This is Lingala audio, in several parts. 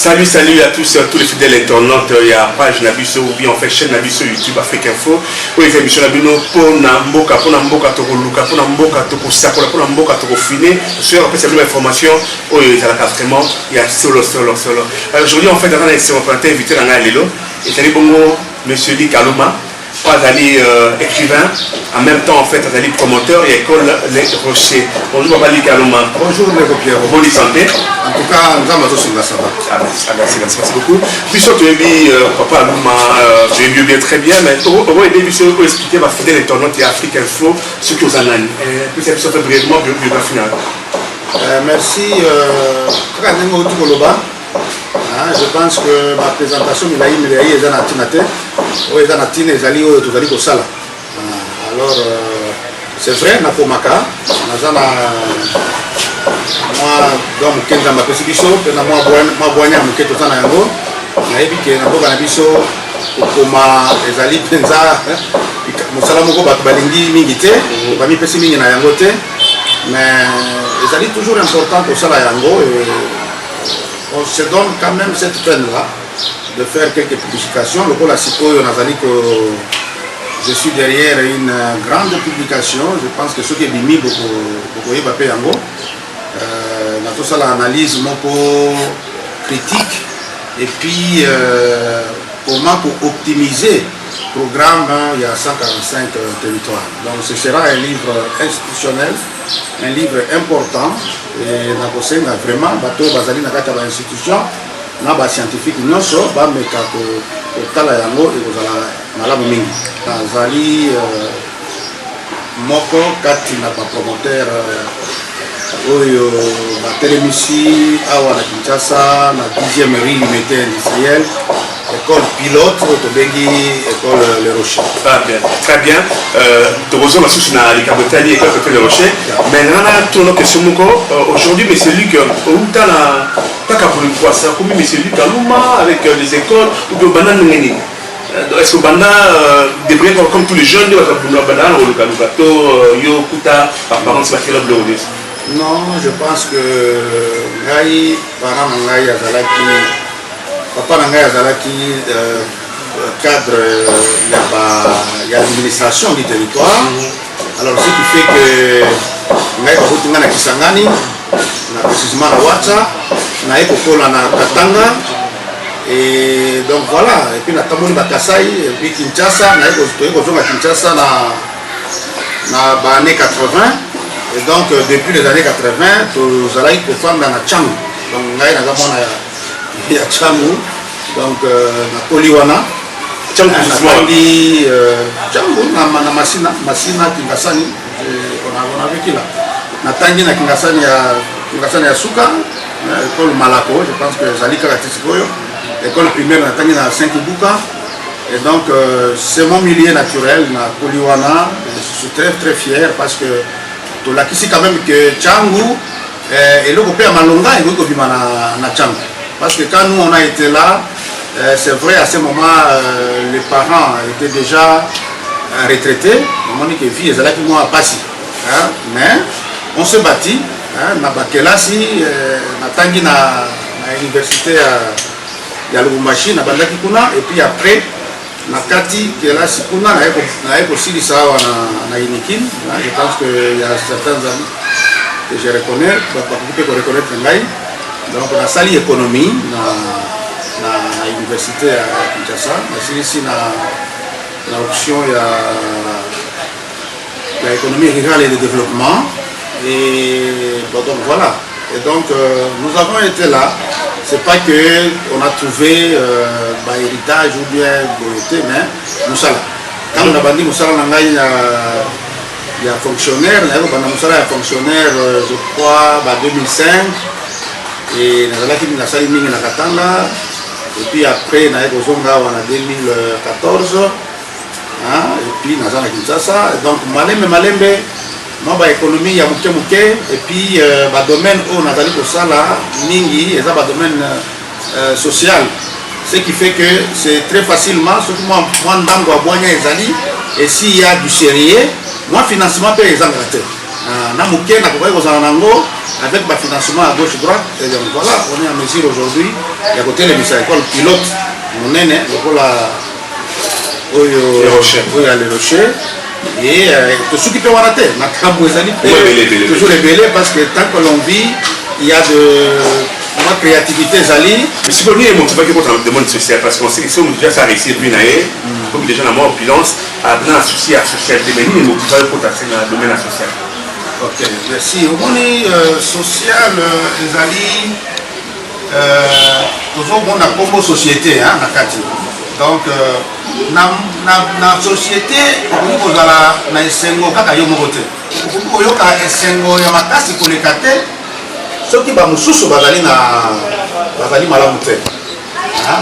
Salut à tous les fidèles internautes. Il y a page Nabiso ou bien en fait chaîne Nabiso YouTube Afrique Info. Pour les émissions Nabino pour Namboka Tokoluka, pour Namboka Tokosakola, pour Namboka Tokofine. Sur après c'est l'information où il y a vraiment il y a solo. Aujourd'hui en fait dans la séance on a invité dans la Lelo et c'est bongo monsieur Di Kaluma. Pas d'aller écrivain, en même temps en fait d'aller promoteur et école Les Rochers. Bonjour Papa Di Kaluma. Bonjour mes Pierre. Bonne santé. En tout cas, nous avons tous ça va. Ah, merci beaucoup. Puis surtout, Papa Aluma, j'ai vu bien très bien, mais on va aider pour expliquer ma fidèle internaute et Afrique Info, ce que vous en avez. Puis c'est fait brièvement biographie. Merci. Je pense que ma présentation est alors, c'est vrai, na komaka, moi, dans mon kenda ma perception, na moi boigna mon keto tana yango, na ebi ke na boka na biso koma ezali penza, musala moko ba balingi mingi te, ba mi pesi mingi na yango te, mais ezali toujours important pour ça la yango et on se donne quand même cette peine-là de faire quelques publications. Le coup, la Sikoyo, on a dit que je suis derrière une grande publication. Je pense que ce qui est bimi, beaucoup de papier en gros. On a tout ça l'analyse, mon critique, et puis comment pour optimiser le programme. Il y a 145 territoires. Donc ce sera un livre institutionnel, un livre important. Et na kosenga vraiment bato bazali na kati ya institution na ba scientifique nyonso ba meka ko tala yango e kozala malamu mingi nazali moko kati na ba promoteur oyo ba telemisi awa na Kinshasa na 10e rue unité industrielle école pilote Tobengi école Les Rochers. Très bien. Heureusement que je suis Likabotali école Les Rochers. Mais là, on a question aujourd'hui, mais c'est lui que on a pas qu'à pour le croissant, comme mais c'est lui Kaluma avec les écoles ou bien banane ngeni. Est-ce que banda devrait comme tous les jeunes de la banane ou le kalubato yo kuta par parents c'est pas très bleu. Non, je pense que ngai parents ngai azalaki papa Nanga Azalaki cadre de l'administration du territoire. Alors ce qui fait que nous avons Kisangani, précisément à Ouacha, nous avons Katanga, et donc voilà, et puis nous avons Bakasai, et puis Kinshasa, nous avons Kinshasa dans les années 80, et donc depuis les années 80, nous avons fait dans la Tchang. Donc nous avons ya Changu, donc na Koliwana, Changu na Masina Kingasani, on a vécu là. Na Tangi na Kingasani ya Suka, école Malako, je pense que Zalika Katisikoyo, école primaire na Tangi na Saint-Kibuka, et donc c'est mon milieu naturel na Koliwana, je suis très fier parce que tu l'as ici quand même que Changu et le groupe à Malonga et le groupe na Changu. Parce que quand nous on a été là, c'est vrai à ce moment les parents étaient déjà retraités. On dit que vie est là qui m'ont passé. Mais on se bâtit. Na bakelasi, na tangi na université à Lubumbashi, na bandaki kuna et puis après na kati kelasi kuna na aussi dit ça na Inikin. Je pense que il y a certains amis que je reconnais, pour reconnaître ngai. Donc on a sali économie na université à Kinshasa, ici na option il y a l'économie rurale et le développement et bon, donc voilà. Et donc nous avons été là. C'est pas que on a trouvé héritage ou bien beauté, mais nous sommes là. Quand on a bandit nous sommes là, il y a fonctionnaire, je crois 2005. Et nous avons fait une mingi na Katanga et puis après nous avons en 2014 et puis nous avons Kinshasa donc malembe non économie ya muke et puis domaine où nous avons ça là mingi et ça domaine social ce qui fait que c'est très facilement surtout moi ndango abonya ezali et s'il y a du sérieux moi financement peut les engrater na moke na kokoki kozala nango avec bafinancement à gauche droite. Et donc voilà, on est en mesure aujourd'hui ya kotelemisa école pilote monene lokola oyo ya Le Rocher. Et tout ce qui peut avoir raté, toujours ébélé parce que tant que l'on vit, il y a de la créativité. Mais si vous voulez motiver contre le demande social, parce qu'on sait que si on déjà ça réussit bien comme déjà dans mon opulence, à bien associer à la société, mais nous motiver pour dans le domaine social. Ok, merci. Au monde social, les alliés, toujours on a comme société, hein, na kati. Donc na société okoki kozala na esengo kaka yo moko te, okoki koyoka esengo ya makasi koleka te soki bamosusu bazali malamu te.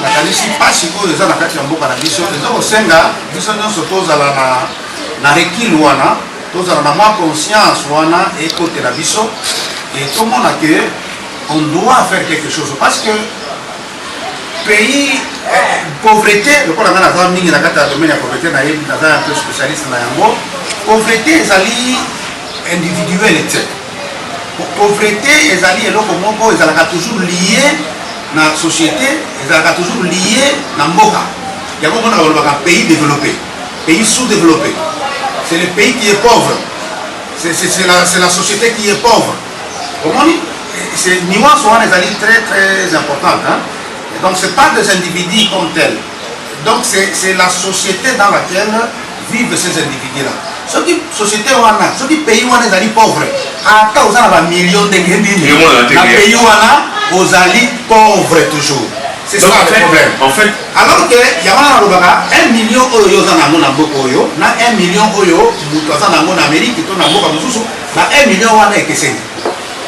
Nakanisi mpasi oyo eza na kati ya mboka na biso eza kosenga biso nyonso tozala na rekile wana, tozala na mwa conscience wana ekotela biso et tomona que on doit faire quelque chose parce que pays pauvreté, le cas de la mingi na kata domaine ya pauvreté na yebi na un peu spécialiste na yango. Pauvreté ezali individuelle te. Pauvreté ezali eloko moko ezalaka toujours lié na société, ezalaka toujours lié na mboka. Yango mona balobaka pays développé, pays sous-développé. C'est le pays qui est pauvre. C'est la société qui est pauvre. Comment dit? C'est nuance wana ezali très très importante, hein? Donc ce n'est pas des individus comme tels. Donc c'est la société dans laquelle vivent ces individus-là. Ce qui société wana, ce qui pays wana est pauvre. Ata osana ba millions de ngendini. Na pays wana osali pauvre toujours. C'est ça le problème. En fait, alors que yamana lobaka 1 million oyo osana ngona mboko oyo, na 1 million oyo mutu osana ngona Amérique to na mboka mususu, na 1 million wana ekeseni.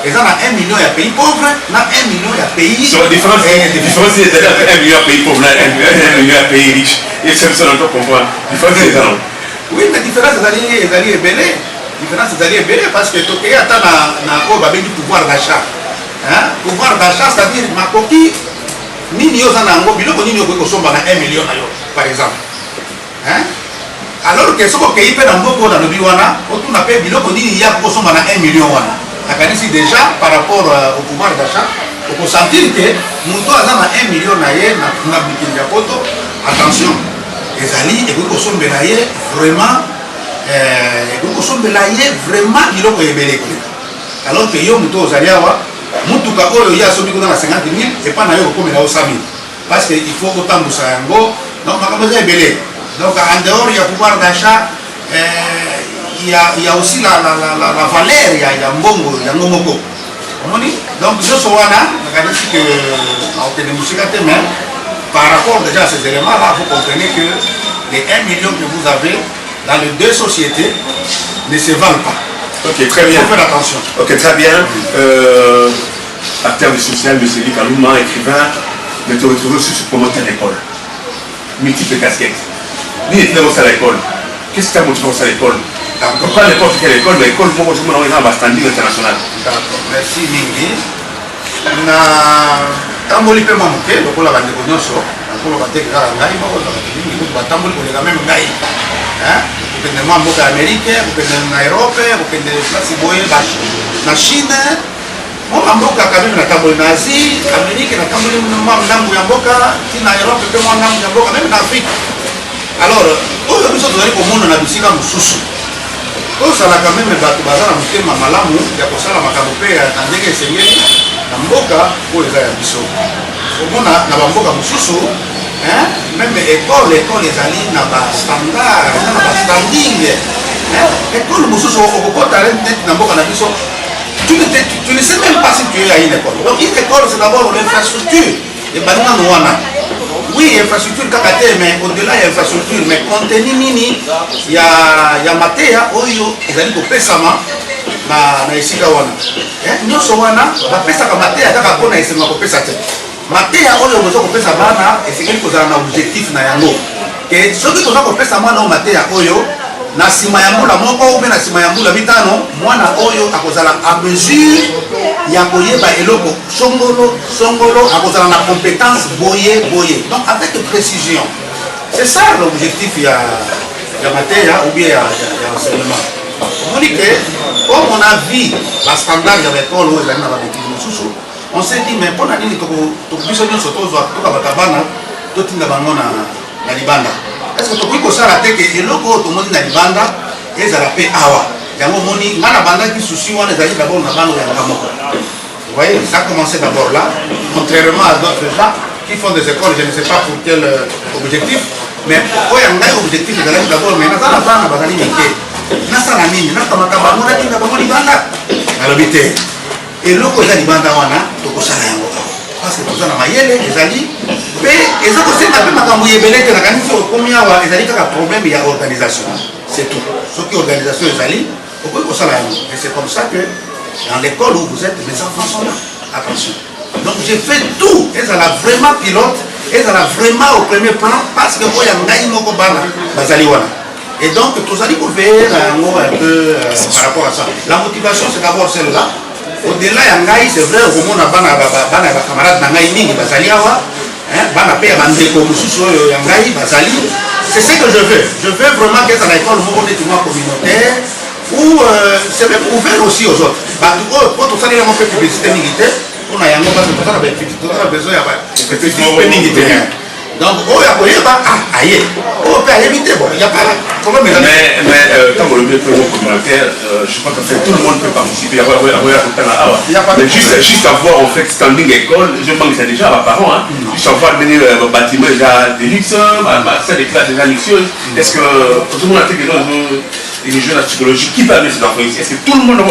Et ça, on a 1 million de pays pauvres, on a 1 million de pays. La différence, c'est 1 million de pays pauvres, 1 million de pays riches. Et c'est ça qu'on comprend. La différence, c'est ça. Oui, mais la différence, c'est d'aller ébélé. La différence, c'est d'aller ébélé parce que tu as du pouvoir d'achat. Pouvoir d'achat, c'est-à-dire que ma coquille, ni ni aux anangos, biloko ni ni au somba na 1 million par exemple. Alors que ce qu'on paye dans beaucoup dans le biwana, on a payé biloko ni ni au somba na 1 million wana. Déjà par rapport au pouvoir d'achat, on peut sentir que nous avons 1 million na poto. Attention, les alliés et vous consommez vraiment vraiment biloko ebele. Alors que yo muto zaliawa mutu ka oyo ya sobi ko na 50 000 et pas na yo comme na 100 000 parce que il faut autant de ça yango donc makambo za ebele. Donc en dehors il y a pouvoir d'achat, il y a aussi la valeur, il y a mbongo, il y a ngomoko. Donc je suis là, mais par rapport déjà à ces éléments-là, vous comprenez que les 1 million que vous avez dans les deux sociétés ne se valent pas. Ok, très bien. Il faut faire attention. Ok, très bien. Acteur du social, M. Lee Kalouma, écrivain, mais tu retrouves aussi ce promoteur d'école. Multiples casquettes. Ni est à l'école. Qu'est-ce que tu as motivé à l'école? Pas n'importe quelle école, mais l'école, moi, je me rends à standing international. D'accord, merci Mingi. Tamboli pe mamuke, lokola ba ndeko nyonso, lokola ba teke kala ngai, moko ba mingi ba tamboli kolega même ngai. Okende mwa mboka ya Amerike, okende na Europe, okende place boye na Chine. Mwa mboka kameme na tamboli na Asie, Amerike na tamboli mwa mlango ya mboka, na Europe pe mwa mlango ya mboka, même na Afrique. Alors, oyo biso tozali komona na bisika mosusu. Tozalaka meme bato baza na motema malamu ya kosala makambo mpe na ndenge esengeli na mboka oyo eza ya biso. Omona na bamboka mosusu, meme ekole ezali na bastandard, eza na bastanding. Ekole mosusu okokota neti na mboka na biso, tu ne sais même pas si tu es à une école. Donc une école c'est d'abord l'infrastructure. Et banana wana. Oui, infrastructure kakate, mais au-delà de l'infrastructure, mais contenu nini, il y a matéa, oyo, ils allaient couper ça na esika wana. Nyoso wana, ba pesa ka matéa kaka kona esema couper ça tête. Matéa oyo bozo couper ça bana, et c'est quelque chose na objectif na yango. Que soki toza couper ça mwana matéa oyo, na sima ya mbula moko ou na sima ya mbula mitano, mwana oyo akozala à mesure ya koyeba eloko songolo akozala na compétence boye. Donc avec précision. C'est ça l'objectif ya matéa ou bien ya enseignement. On dit que, comme on a vu la standard de l'école où ils allaient dans la bêtise, on s'est dit, mais pour la ligne, est-ce que tu peux ça la tête et le go to moni na libanda et ça la paix awa yango moni ngana banda qui souci on les a d'abord na bando ya ngamoko. Vous voyez, ça a commencé d'abord là, contrairement à d'autres gens qui font des écoles, je ne sais pas pour quel objectif, mais quand il y a un objectif d'abord mais na ça la banda bazali mike na ça la nini na kamaka bango na kinga bango libanda na lobité et le go za libanda wana to ko sala yango parce que tout ça na mayele ezali mais ils ont aussi tapé ma camouille belette la canisse au combien ils allaient faire un problème il y a organisation c'est tout ce qui organisation est allé au point ça là et c'est comme ça que dans l'école où vous êtes les enfants sont là attention donc j'ai fait tout et ça l'a vraiment pilote et ça l'a vraiment au premier plan parce que moi il y a un gaï moko bana bazali wana et donc tous allez pour faire un peu par rapport à ça la motivation c'est d'abord celle-là au-delà il y a un gaï c'est vrai au moment bana camarade na gaï mingi bazali awa c'est ce que je veux. Je veux vraiment qu'être à l'école communautaire où c'est même ouvert aussi aux autres. Quand on s'en est fait publicité militaire, on a besoin de publicité militaire. Donc, il y a pas mais quand on le met communautaire, je crois que tout le monde peut participer. Mais juste avoir en fait standing école, je pense que c'est déjà à parents, hein. Juste avoir le bâtiment déjà de luxe, ça des classes déjà luxueuses. Est-ce que tout le monde a fait des jeux de psychologie qui permet ces enfants ici? Est-ce que tout le monde va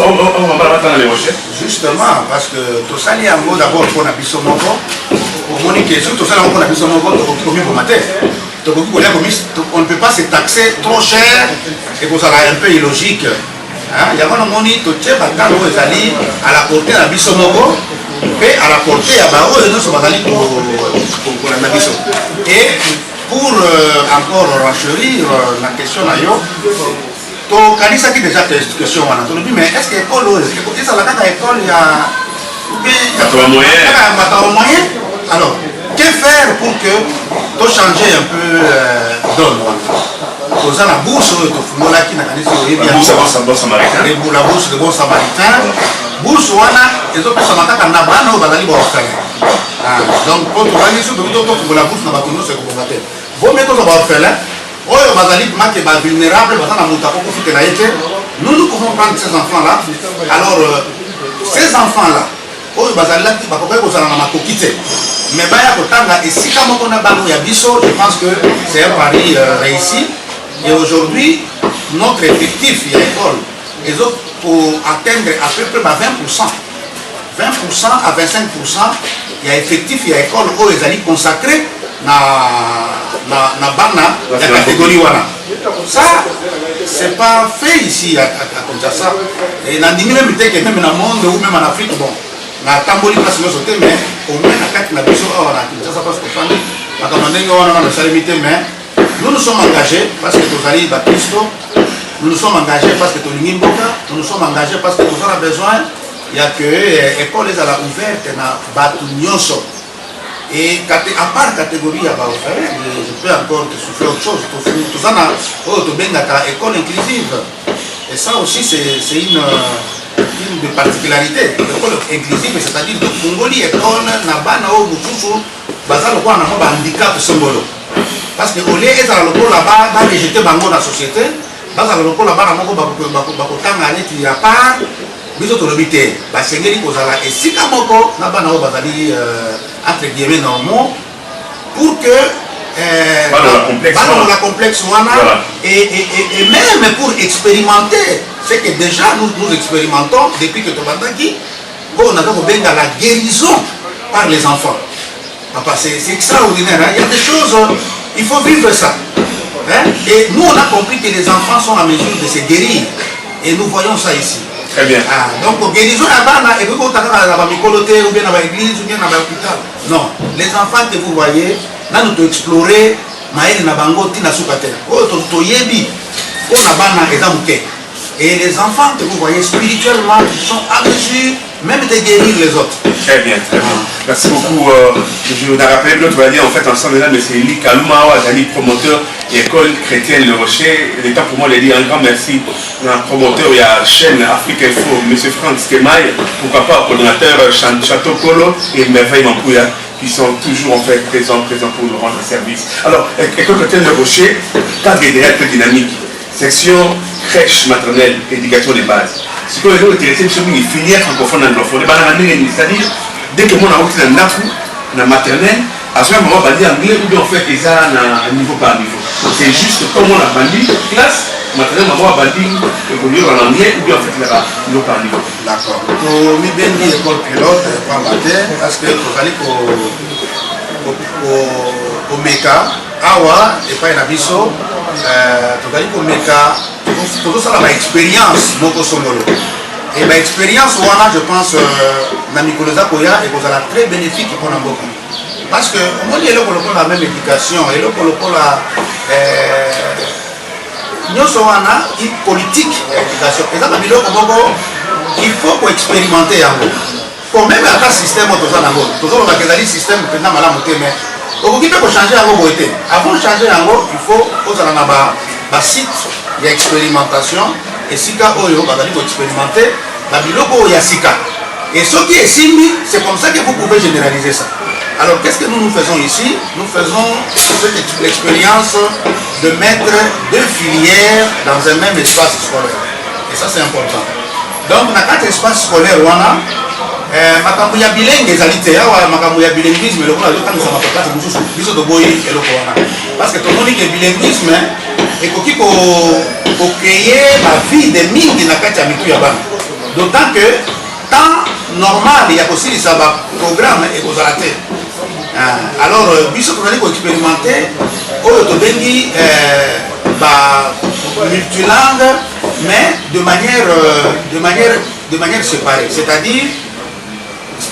dans les recherches? Justement, parce que tout ça, il y a un mot d'abord pour la mission on ne peut pas se taxer trop cher et que ça va un peu illogique. Il y a un moment à la portée de la Bissomogo et à la portée à Bao et nous sommes allés pour la Bisso. Et pour encore renchérir la question à Yo, to kanisa qui déjà question mais est-ce que l'école est-ce que la école il y a moyen alors que faire pour que tu changer un peu d'homme aux la bourse la bourse samaritain la bourse de bon samaritain bourse wana ezo pesa mataka na bana o bazali ba donc pour tu aller sur la bourse na bakono c'est comme ça vaut mieux que ba orphelin oyo bazali make ba vulnérable bazana mutako ko fitela yete nous pouvons prendre ces enfants là alors ces enfants là oyo bazali là ba ko ko sala na makokite mais baya kotanga esika moko na bango ya biso je pense que c'est un pari réussi et aujourd'hui notre effectif à l'école est pour atteindre à peu près 20% à 25% il y a effectif à l'école où ils allaient consacrer na bana la catégorie wana ça c'est pas fait ici à Kinshasa et dans même dans le monde ou même en Afrique bon na tamboli place no sauter mais au moins na carte na biso na Kinshasa parce que fandi makamandenge wana na salimité mais nous nous sommes engagés parce que tozali baptisto nous nous sommes engagés parce que tolingi mboka nous nous sommes engagés parce que nous avons besoin il y a que école est à la ouverte na batu nyonso et à part catégorie ya ba je peux encore te souffler autre chose tout ça na to bengaka école inclusive et ça aussi c'est une des particularités l'école inclusive c'est-à-dire de Congoli école na bana o mutusu bazalo kwa na ba handicap songolo parce que au lieu ezala lokolo là-bas ba rejeter bango na société bazala lokolo là-bas na moko ba kotanga neti ya part biso to lobité ba sengeli kozala esika moko na bana o bazali entre guillemets normaux pour que la complexe voilà. Et même pour expérimenter ce que déjà nous expérimentons depuis que Tobandaki, on a donc la guérison par les enfants. Papa, c'est extraordinaire, hein? Il y a des choses, il faut vivre ça. Hein? Et nous on a compris que les enfants sont en mesure de se guérir. Et nous voyons ça ici. Très bien. Donc, guérison là-bas, et puis quand on a l'école ou bien dans l'église ou bien dans l'hôpital. Non, les enfants que vous voyez, là nous devons explorer, et les enfants que vous voyez spirituellement, ils sont à mesure, même de guérir les autres. Très bien, très bien. Merci beaucoup. Je vous ai rappelé que l'autre va dire en fait ensemble là, mais c'est Eli Kaloumawa, promoteur de l'école chrétienne Le Rocher. Il est temps pour moi de dire un grand merci à un promoteur, il y a chaîne Afrique Info, M. Franz Kemaï, pourquoi pas coordonnateur Château Kolo et Merveille Mampouya, qui sont toujours en fait présents pour nous rendre service. Alors, école chrétienne Le Rocher, cadre idéal peu dynamique, section crèche maternelle, éducation de base. Ce que nous intéressons, c'est une filière francophone anglophone. C'est-à-dire, dès que mon a été dans la maternelle, à ce moment, on va dire anglais ou bien en fait, ils ont un niveau par niveau. C'est juste comme on a bandi, classe, maternelle, maman a bandi, évoluer en anglais ou bien en fait, là-bas, niveau par niveau. D'accord. Pour mi bien dit école pilote, pas matin, parce que pour aller au Meka, Awa, et pas un abisso, pour aller au Meka, tout ça, ma expérience, mon Songolo. Et ma expérience, je pense, dans Mikoloza Koya, et vous allez très bénéfique pour nous. Parce que, on dit que la même éducation, et le nous sommes en politique d'éducation. Et ça, il faut qu'on expérimente. Pour même à un système, tout ça, on a des systèmes qui sont malades, mais on peut changer en gros. Avant de changer en gros, il faut qu'on ait un site, il y a expérimentation, et si on va expérimenter, il y a Sika. Et ce qui est simili, c'est comme ça que vous pouvez généraliser ça. Alors, qu'est-ce que nous faisons ici? Nous faisons l'expérience de mettre deux filières dans un même espace scolaire. Et ça, c'est important. Donc, dans quatre espaces scolaires, on a makambuya bilingue des alités, makambuya bilinguisme, le monde a dit que ça m'a fait place de boyer et le corona. Parce que tout le monde dit que le bilinguisme est pour créer la vie des mines de la carte à Mitou Yaban. D'autant que, temps normal, il y a aussi des programmes et aux alatés. Alors, puisque on allait expérimenter, on multilingue, mais de manière séparée. C'est-à-dire,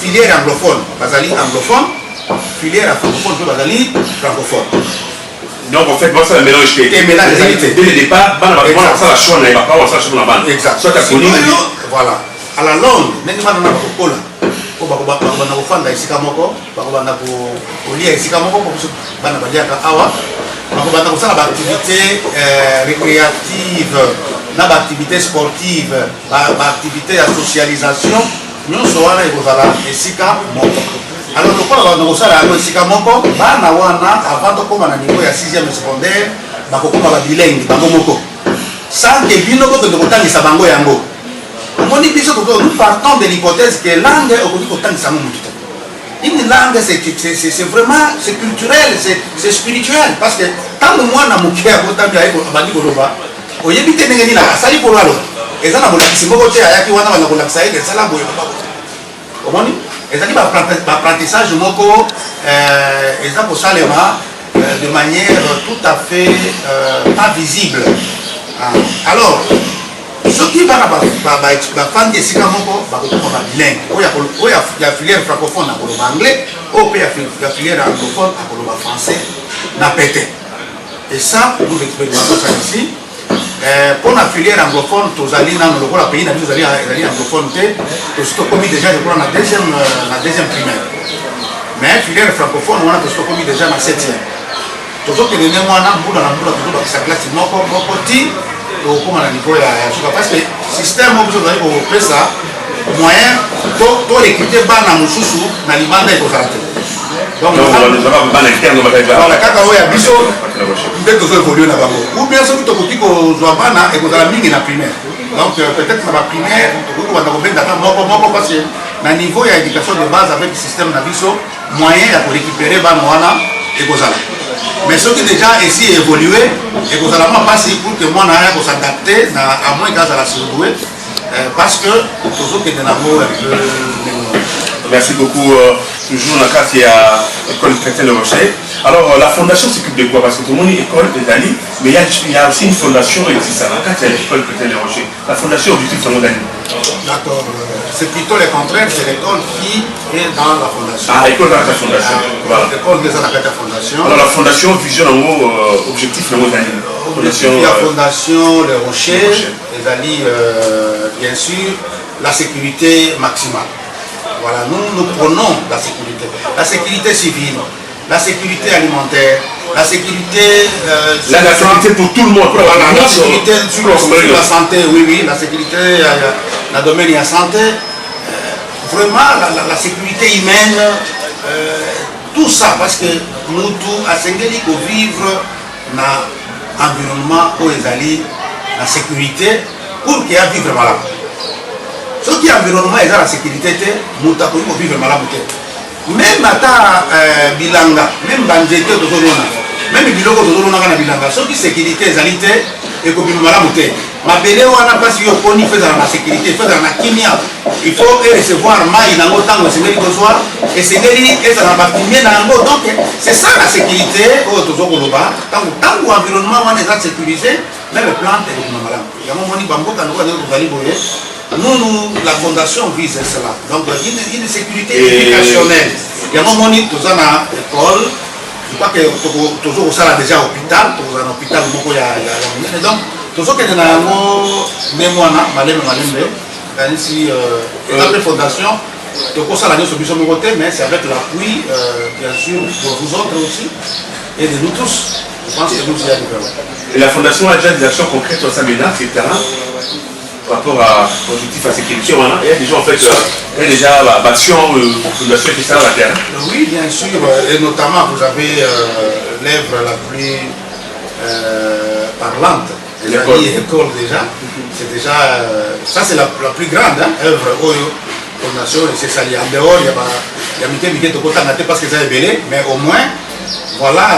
filière anglophone, basali anglophone, filière francophone, basali francophone. Donc en fait, moi ça mélange des réalités. Dès le départ, on va faire la chose, on va pas faire la chose dans la bande. Exact. Soit tu as voilà. À la longue, on va faire bakobanda kofanda esika moko bakobanda kolia esika moko bana baliaka awa bakobanda kosala baactivité récréative na baactivité sportive baactivité ya socialisation nyonso wana ekozala esika moko. Alors lokola banda kosala yango esika moko bana wana avant tokóma na niveau ya 6e secondaire bakokóma babilingue bango moko sans que bino bokende kotangisa bango yango. Nous partons de l'hypothèse que la langue est une langue, c'est vraiment culturel, c'est spirituel. Parce que tant que moi, je suis un peu de manière tout à fait pas visible. Alors, ce qui va faire des bilingues, il y a la filière francophone à anglais, il y a la filière anglophone à français, et ça, nous expérimentons ça ici. Pour la filière anglophone, tous allés dans le pays, nous allons anglophone, nous commis déjà, je crois, la deuxième primaire. Mais la filière francophone, on a commis déjà la 7e. Tout ce qui est donné, moi, dans la classe, comment on a niveau parce que le système où vous avez ça moyen pour recruter bana mususu na libanda et kozalate donc on va l'interne on va kaka oya biso dès que ça évolue na bango ou bien ceux qui tokoki kozwa bana et kozala mingi na primaire donc peut-être na ba primaire tokoki banda kobenda ta moko parce que na niveau ya éducation de base avec le système na biso moyen ya récupérer bana wana et kozala. Mais ce qui déjà ici évolué, et que vous allez pas passer pour que moi n'aille s'adapter à moins grâce à la surdouée, parce que toujours que de l'amour un peu. Merci beaucoup. Toujours dans le cas, il y a l'école chrétienne Le Rocher. Alors, la fondation s'occupe de quoi? Parce que tout le monde est école des amis, mais il y a aussi une fondation existante. Dans le cas, il y a l'école chrétienne Le Rocher. La fondation objectif, c'est le monde. D'accord. C'est plutôt le contraire, c'est l'école qui est dans la fondation. Ah, l'école dans la fondation. Voilà. L'école qui est dans la fondation. Alors, la fondation visionne en gros objectif, le monde. La fondation Le Rocher, les alliés, bien sûr, la sécurité maximale. Voilà, nous prenons la sécurité. La sécurité civile, la sécurité alimentaire, la sécurité... la sécurité pour tout le monde. Voilà, la sécurité sur la santé, oui, la sécurité dans le domaine de la santé. Vraiment, la sécurité humaine, tout ça, parce que nous, tous, à Sengeli, pour vivre dans un environnement où ils allaient la sécurité pour qu'il y ait vivre malade. Ce qui est environnement, ils ont la sécurité, nous avons vivre malade. Même à Bilanga, même Banjete, même Biloko, Bilanga, ce qui est sécurité, ils allaient et qu'on vivre malade. Ma belle, on n'a pas si on fait dans la sécurité, il faut dans la kimia. Il faut recevoir maï dans le temps où c'est le soir et c'est dans la kimia dans le donc c'est ça la sécurité au Tozokoloba. Tant que l'environnement est sécurisé, même les plantes et les malades. Il y a un moment où nous, la fondation vise cela. Donc il y a une sécurité éducationnelle. Il y a un moment où nous avons une école. Je crois que toujours ça déjà hôpital, toujours un hôpital où il y a donc toujours que nous avons mémoire, ici la fondation, donc ça l'année sur mon côté, mais c'est avec l'appui bien sûr de vous autres aussi et de nous tous. Je pense que nous y arriverons. Et la fondation a déjà des actions concrètes sur sa médaille, etc. Par rapport à l'objectif à sécurité, il y a déjà en fait action fondation qui sert à la terre. Oui, bien sûr, et notamment vous avez l'œuvre la plus parlante. L'école déjà, c'est déjà, ça c'est la plus grande œuvre fondation, c'est ça, en dehors, il y a Mickey parce que ça est belé, mais au moins, voilà,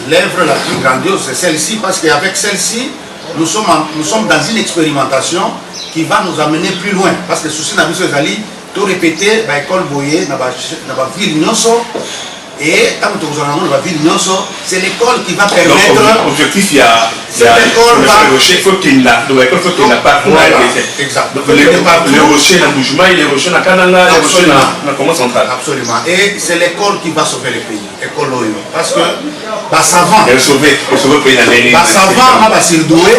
l'œuvre la plus grandiose, c'est celle-ci, parce qu'avec celle-ci, nous sommes dans une expérimentation qui va nous amener plus loin, parce que souci n'a pas Ali, tout répéter, l'école Boyer, dans la ville Nyonso, et tant que vous en avez dans la ville Nyonso, c'est l'école qui va permettre. Donc, l'objectif, il y a l'école il faut qu'il y ait pas exact. Les rochers dans Boujuma, les rochers dans Kananga, les rochers dans la commande centrale. Absolument. Et c'est l'école qui va sauver le pays. L'école Oyo. Parce que, savant. Elle sauver le pays dans les. Savant, ma Sildoué,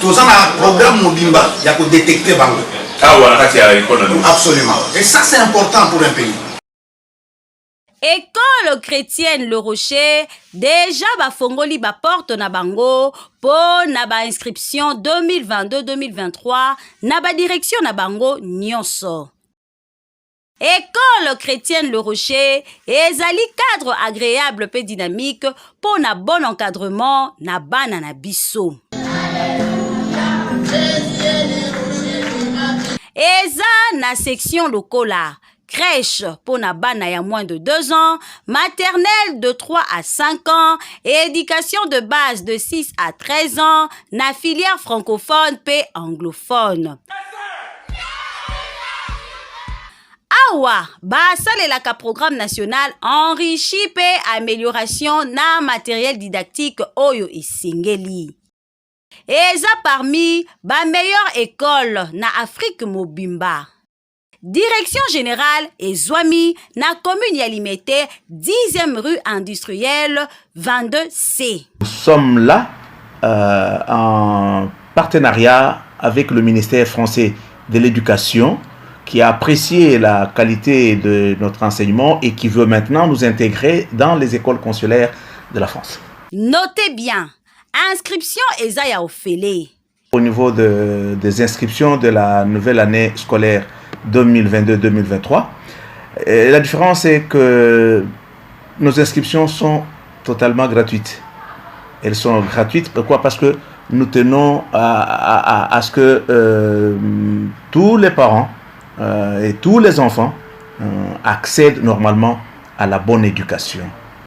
tout ça, un programme Mobimba, il y a que détecter Bango. Ah, voilà, il y a l'école. Absolument. Et ça, c'est important pour un pays. École chrétienne Le Rocher, déjà bafongoli ba porte na bango pour na ba inscription 2022-2023 na ba direction na bango nyonso. École chrétienne Le Rocher ezali cadre agréable pe dynamique pour na bon encadrement na bana na biso. Eza na section lokola. Crèche pour na bana ya moins de 2 ans, maternelle de 3 à 5 ans, et éducation de base de 6 à 13 ans, na filière francophone pe anglophone. Awa, basalelaka programme national enrichi pe amélioration na matériel didactique oyo esengeli. Eza parmi ba meilleure école na Afrique mobimba. Direction générale et Zouami, na commune Yalimete, 10e rue industrielle, 22C. Nous sommes là en partenariat avec le ministère français de l'Éducation qui a apprécié la qualité de notre enseignement et qui veut maintenant nous intégrer dans les écoles consulaires de la France. Notez bien, inscription Ezaya Ofele. Au niveau des inscriptions de la nouvelle année scolaire 2022-2023. La différence est que nos inscriptions sont totalement gratuites. Elles sont gratuites, pourquoi? Parce que nous tenons à ce que tous les parents et tous les enfants accèdent normalement à la bonne éducation.